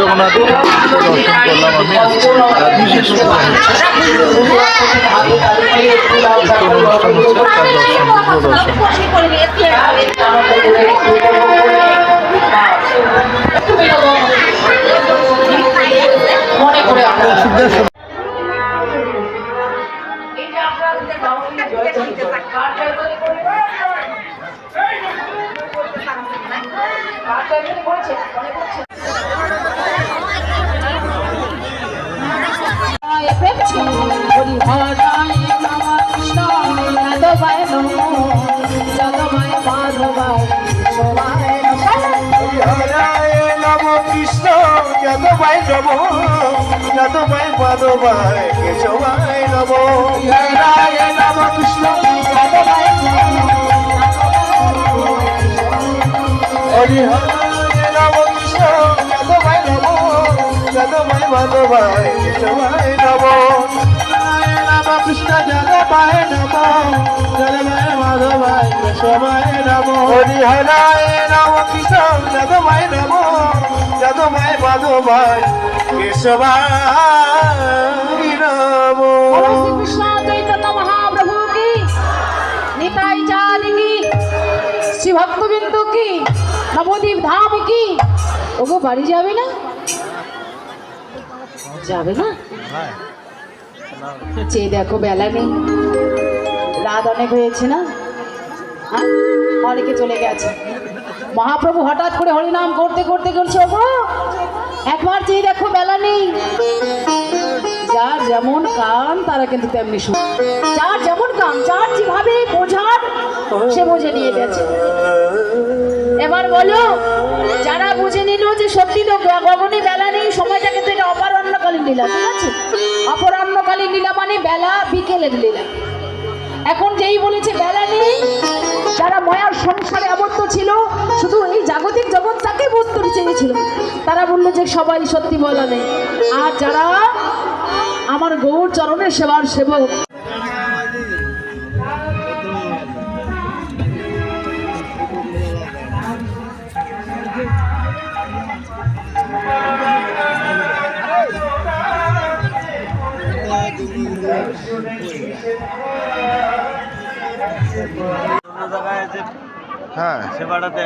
জগন্নাথ দর্শন করলাম আমি। বিশেষ অনুষ্ঠান হচ্ছে তার দর্শন কৃষ্ণ যাদবাই নম যাদবাই মাধবাই কেশবাই নম হরে নম কৃষ্ণ যাদবাই হরি হরে নম কৃষ্ণ যাদবাই নম যাদবাই মাধবাই কেশবাই নম নম কৃষ্ণ যাদবাই নম যাদবাই মাধবাই কেশবাই নম হরি হরে নম কৃষ্ণ যাদবাই নম যাদবাই মাধবাই কেশবাই নম। কৃষ্ণ চৈতন্য মহাপ্রভু কি, নিতাই চাঁদ কি, শ্রী ভক্তবিন্দু কি, নবদ্বীপ ধাম কি। ওগো বাড়ি যাবে না? যাবে না? চেয়ে দেখো বেলা নেই, রাত অনেক হয়েছে না, অনেকে চলে গেছে। মহাপ্রভু হঠাৎ করে হরিনাম করতে করতে করছে, ওগো একবার চেয়ে দেখো বেলা নেই। যার যেমন কান তারা কিন্তু তেমনি শুনে, যার যেমন কান, যার যেভাবে বোঝার সে বুঝে নিয়ে গেছে। এবার বলো, যারা বুঝে নিল যে সত্যি তো গগনে বেলা নেই, সময়টা কিন্তু এটা অপরাহ্নকালীন লীলা, ঠিক আছে? অপরাহ্নকালীন লীলা মানে বেলা বিকেলের লীলা। এখন যেই বলেছে বেলা নেই, যারা মায়ার সংসারে আবদ্ধ ছিল, শুধু এই জাগতিক জগৎটাকে বুঝতে চেয়েছিল, তারা বললো যে সবাই সত্যি বলা নেই। আর যারা আমার গৌর চরণের সেবার সেবক, হ্যাঁ সেবাটাতে